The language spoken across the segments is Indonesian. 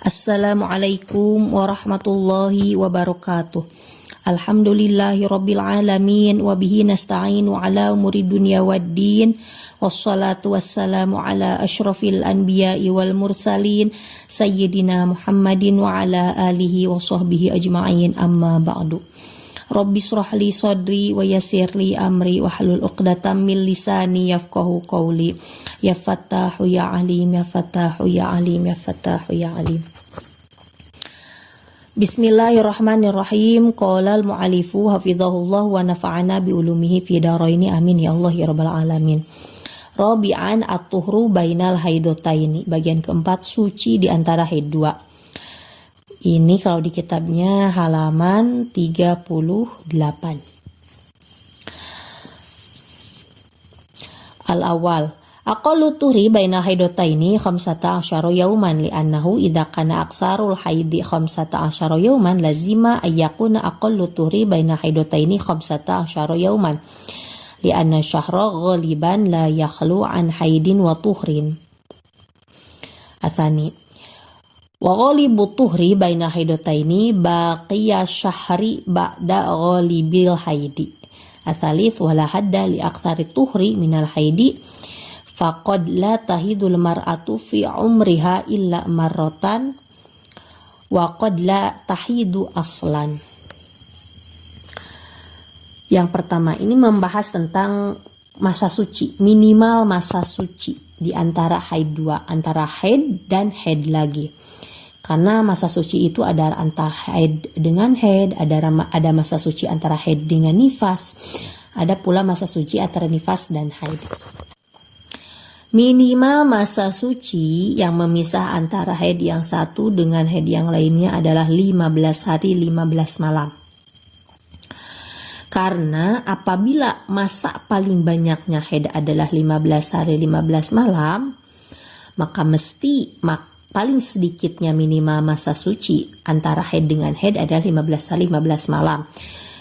Assalamualaikum warahmatullahi wabarakatuh. Alhamdulillahi rabbil alamin wa bihi nasta'inu ala umuri dunya waddin. Wassalatu wassalamu ala asyrafil anbiya'i wal mursalin sayyidina Muhammadin wa ala alihi wa sahbihi ajma'in, amma ba'du. Rabbi shrah li sadri wa yassir li amri wa hlul 'uqdatam min lisani yafqahu qawli. Ya Fattahu ya Alim, ya Fattahu ya Alim, ya Fattahu ya Alim. Bismillahirrahmanirrahim. Qala al-mu'alifu hafizahullah wa nafa'ana bi ulumihi fi daraini, amin ya Allah ya rabbal alamin. Rabi'an at-tuhru bainal haidotaini. Bagian keempat, suci di antara haid dua. Ini kalau di kitabnya halaman 38. Al-awwal, aqallu tuhri baina haidotaini khamsata asyara yauman li'annahu idza kana aksarul haidi khamsata asyara yauman lazima ayyakuna aqallu tuhri baina haidotaini khamsata asyara yauman li'anna syahra ghaliban la yakhlu an haidin wa tuhrin. Atsani, wa ghalibu tuhri baina haidotaini baqiya syahri ba'da ghalibil haidi. Atsalits wala hadda li aktsari tuhri minal haidi faqad la tahidul mar'atu fi umriha illa marratan wa qad la tahidu aslan. Yang pertama ini membahas tentang masa suci, minimal masa suci di antara haid dua, antara haid dan haid lagi. Karena masa suci itu ada antara haid dengan haid, ada masa suci antara haid dengan nifas, ada pula masa suci antara nifas dan haid. Minimal masa suci yang memisah antara haid yang satu dengan haid yang lainnya adalah 15 hari 15 malam. Karena apabila masa paling banyaknya haid adalah 15 hari 15 malam, maka mesti paling sedikitnya minimal masa suci antara haid dengan haid adalah 15 hari 15 malam.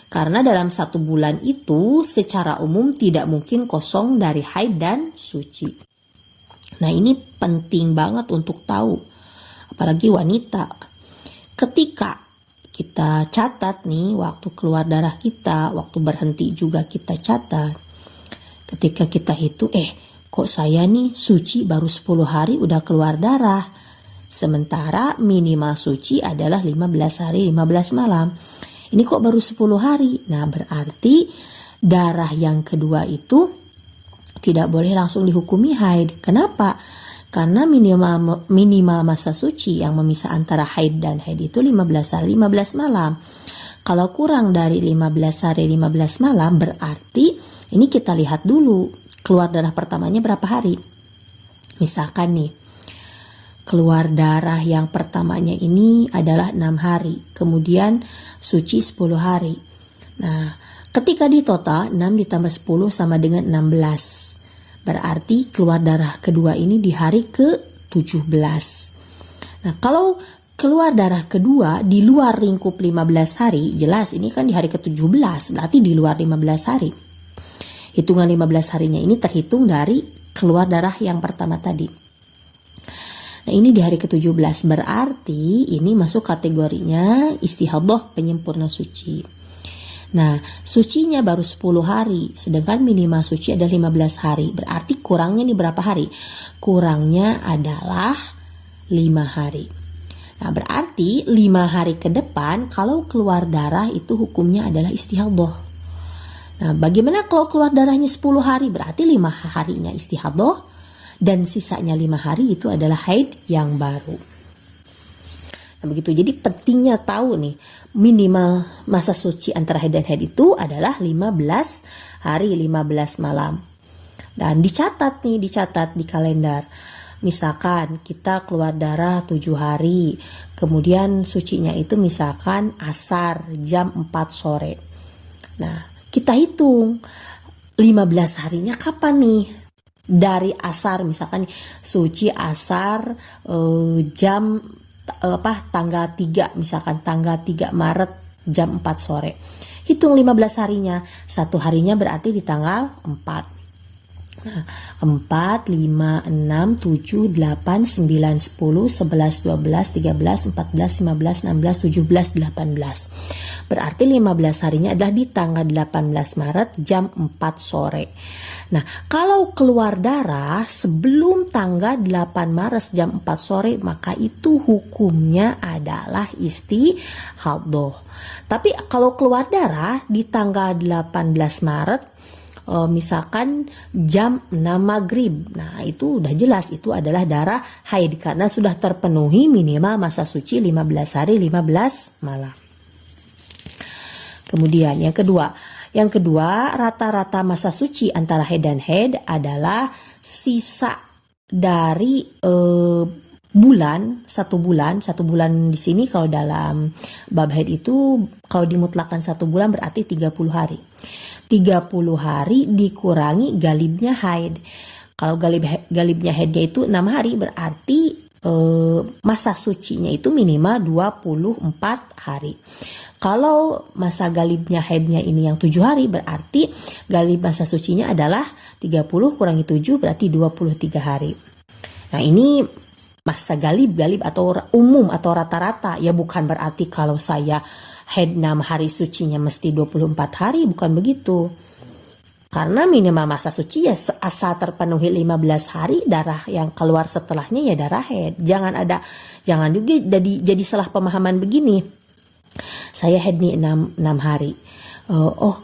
Karena dalam satu bulan itu secara umum tidak mungkin kosong dari haid dan suci. Nah, ini penting banget untuk tahu, apalagi wanita. Ketika kita catat nih waktu keluar darah kita, waktu berhenti juga kita catat. Ketika kita hitung, kok saya nih suci baru 10 hari udah keluar darah. Sementara minimal suci adalah 15 hari 15 malam. Ini kok baru 10 hari? Nah, berarti darah yang kedua itu tidak boleh langsung dihukumi haid. Kenapa? Karena minimal masa suci yang memisah antara haid dan haid itu 15 hari 15 malam. Kalau kurang dari 15 hari 15 malam berarti ini kita lihat dulu keluar darah pertamanya berapa hari. Misalkan nih, keluar darah yang pertamanya ini adalah 6 hari, kemudian suci 10 hari. Nah, ketika di total 6 ditambah 10 sama dengan 16. Berarti keluar darah kedua ini di hari ke-17. Nah, kalau keluar darah kedua di luar lingkup 15 hari, jelas ini kan di hari ke-17, berarti di luar 15 hari. Hitungan 15 harinya ini terhitung dari keluar darah yang pertama tadi. Nah, ini di hari ke-17, berarti ini masuk kategorinya istihadhah, penyempurna suci. Nah, sucinya baru 10 hari, sedangkan minimal suci ada 15 hari. Berarti kurangnya nih berapa hari? Kurangnya adalah 5 hari. Nah, berarti 5 hari ke depan kalau keluar darah itu hukumnya adalah istihadhah. Nah, bagaimana kalau keluar darahnya 10 hari? Berarti 5 harinya istihadhah dan sisanya 5 hari itu adalah haid yang baru. Nah, begitu. Jadi pentingnya tahu nih, minimal masa suci antara haid dan haid itu adalah 15 hari 15 malam. Dan dicatat di kalender. Misalkan kita keluar darah 7 hari, kemudian sucinya itu misalkan asar jam 4 sore. Nah, kita hitung 15 harinya kapan nih? Dari asar, misalkan suci asar jam tanggal 3, misalkan tanggal 3 Maret jam 4 sore. Hitung 15 harinya, satu harinya berarti di tanggal 4. Nah, 4, 5, 6, 7, 8, 9, 10, 11, 12, 13, 14, 15, 16, 17, 18. Berarti 15 harinya adalah di tanggal 18 Maret jam 4 sore. Nah, kalau keluar darah sebelum tanggal 8 Maret jam 4 sore, maka itu hukumnya adalah istihadah. Tapi kalau keluar darah di tanggal 18 Maret, misalkan jam 6 maghrib, nah itu udah jelas itu adalah darah haid karena sudah terpenuhi minimal masa suci 15 hari 15 malam. Kemudian yang kedua rata-rata masa suci antara haid dan haid adalah sisa dari satu bulan di sini kalau dalam bab haid itu kalau dimutlakan 1 bulan berarti 30 hari. 30 hari dikurangi galibnya haid. Kalau galibnya haidnya itu 6 hari berarti masa sucinya itu minimal 24 hari. Kalau masa galibnya haidnya ini yang 7 hari berarti galib masa sucinya adalah 30 kurangi 7 berarti 23 hari. Nah ini masa galib atau umum atau rata-rata, ya bukan berarti kalau saya haid 6 hari sucinya mesti 24 hari, bukan begitu. Karena minimal masa suci ya asal terpenuhi 15 hari, darah yang keluar setelahnya ya darah haid. Jangan juga jadi salah pemahaman begini. Saya haid nih 6 hari.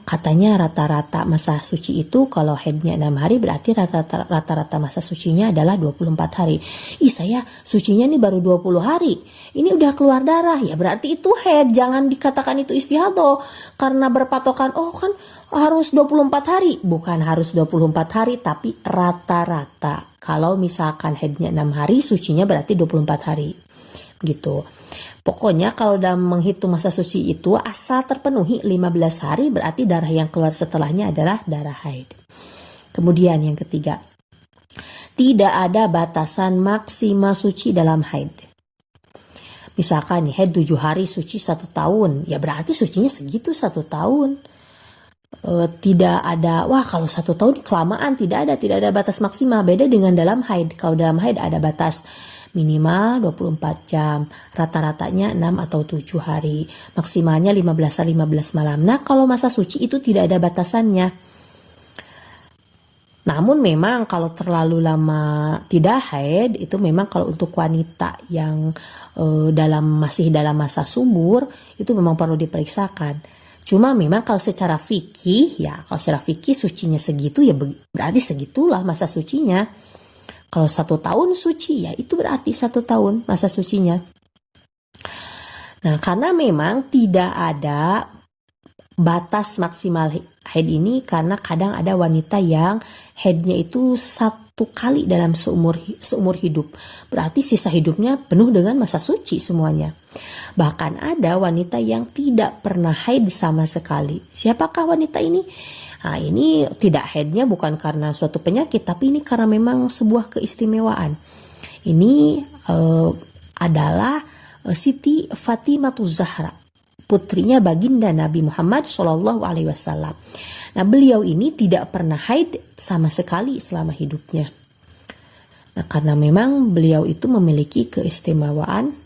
Katanya rata-rata masa suci itu kalau haidnya 6 hari berarti rata-rata masa sucinya adalah 24 hari. Saya sucinya nih baru 20 hari. Ini udah keluar darah, ya berarti itu haid. Jangan dikatakan itu istihadah karena berpatokan kan harus 24 hari. Bukan harus 24 hari tapi rata-rata. Kalau misalkan haidnya 6 hari, sucinya berarti 24 hari. Gitu. Pokoknya kalau dalam menghitung masa suci itu asal terpenuhi 15 hari berarti darah yang keluar setelahnya adalah darah haid. Kemudian yang ketiga, tidak ada batasan maksimal suci dalam haid. Misalkan nih haid 7 hari suci 1 tahun, ya berarti sucinya segitu 1 tahun. Tidak ada, kalau 1 tahun kelamaan, tidak ada batas maksimal. Beda dengan dalam haid. Kalau dalam haid ada batas minimal 24 jam, rata-ratanya 6 atau 7 hari, maksimalnya 15 hari 15 malam. Nah, kalau masa suci itu tidak ada batasannya. Namun memang kalau terlalu lama tidak haid, itu memang kalau untuk wanita yang masih dalam masa subur, itu memang perlu diperiksakan. Cuma memang kalau secara fikih sucinya segitu ya berarti segitulah masa sucinya. Kalau 1 tahun suci ya itu berarti 1 tahun masa sucinya. Nah karena memang tidak ada batas maksimal haid ini karena kadang ada wanita yang haidnya itu 1 kali dalam seumur hidup. Berarti sisa hidupnya penuh dengan masa suci semuanya. Bahkan ada wanita yang tidak pernah haid sama sekali. Siapakah wanita ini? Nah ini tidak haidnya bukan karena suatu penyakit, tapi ini karena memang sebuah keistimewaan. Ini adalah Siti Fatimah Zahra, putrinya baginda Nabi Muhammad SAW. Nah beliau ini tidak pernah haid sama sekali selama hidupnya. Nah karena memang beliau itu memiliki keistimewaan.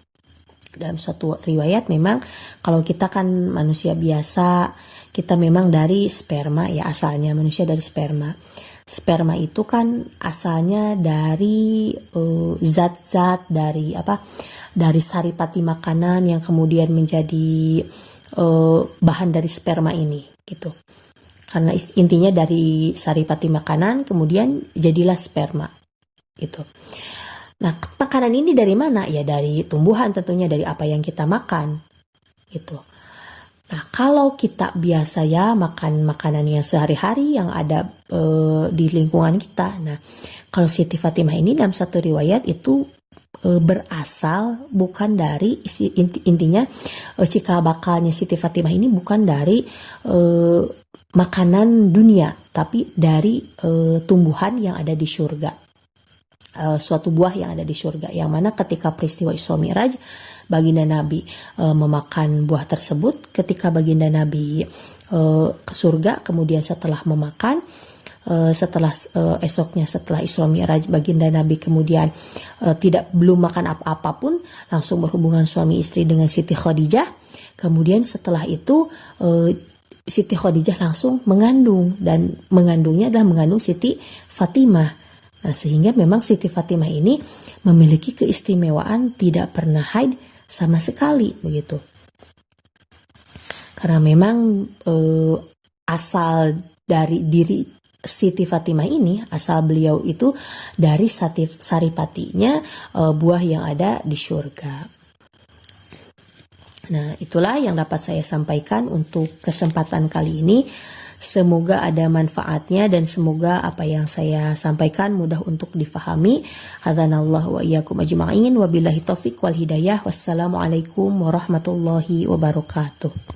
Dalam suatu riwayat memang kalau kita kan manusia biasa, kita memang dari sperma ya asalnya, manusia dari sperma. Sperma itu kan asalnya dari zat-zat dari saripati makanan yang kemudian menjadi bahan dari sperma ini gitu. Karena intinya dari saripati makanan kemudian jadilah sperma gitu. Nah, makanan ini dari mana? Ya dari tumbuhan tentunya, dari apa yang kita makan gitu. Nah, kalau kita biasa ya makan makanan yang sehari-hari yang ada di lingkungan kita. Nah, kalau Siti Fatimah ini dalam satu riwayat itu berasal bukan dari intinya cikal bakalnya Siti Fatimah ini bukan dari makanan dunia, tapi dari tumbuhan yang ada di surga. Suatu buah yang ada di surga, yang mana ketika peristiwa Isra Mi'raj baginda Nabi memakan buah tersebut. Ketika baginda Nabi ke surga, kemudian setelah memakan setelah esoknya setelah Isra Mi'raj baginda Nabi kemudian belum makan apa-apa pun, langsung berhubungan suami istri dengan Siti Khadijah. Kemudian setelah itu Siti Khadijah langsung mengandung, dan mengandungnya adalah mengandung Siti Fatimah. Nah, sehingga memang Siti Fatimah ini memiliki keistimewaan tidak pernah haid sama sekali begitu. Karena memang asal dari diri Siti Fatimah ini, asal beliau itu dari saripatinya buah yang ada di surga. Nah, itulah yang dapat saya sampaikan untuk kesempatan kali ini. Semoga ada manfaatnya dan semoga apa yang saya sampaikan mudah untuk difahami. Hadanallahu wa iyyakum ajma'in, wabillahi taufiq wal hidayah. Wassalamualaikum warahmatullahi wabarakatuh.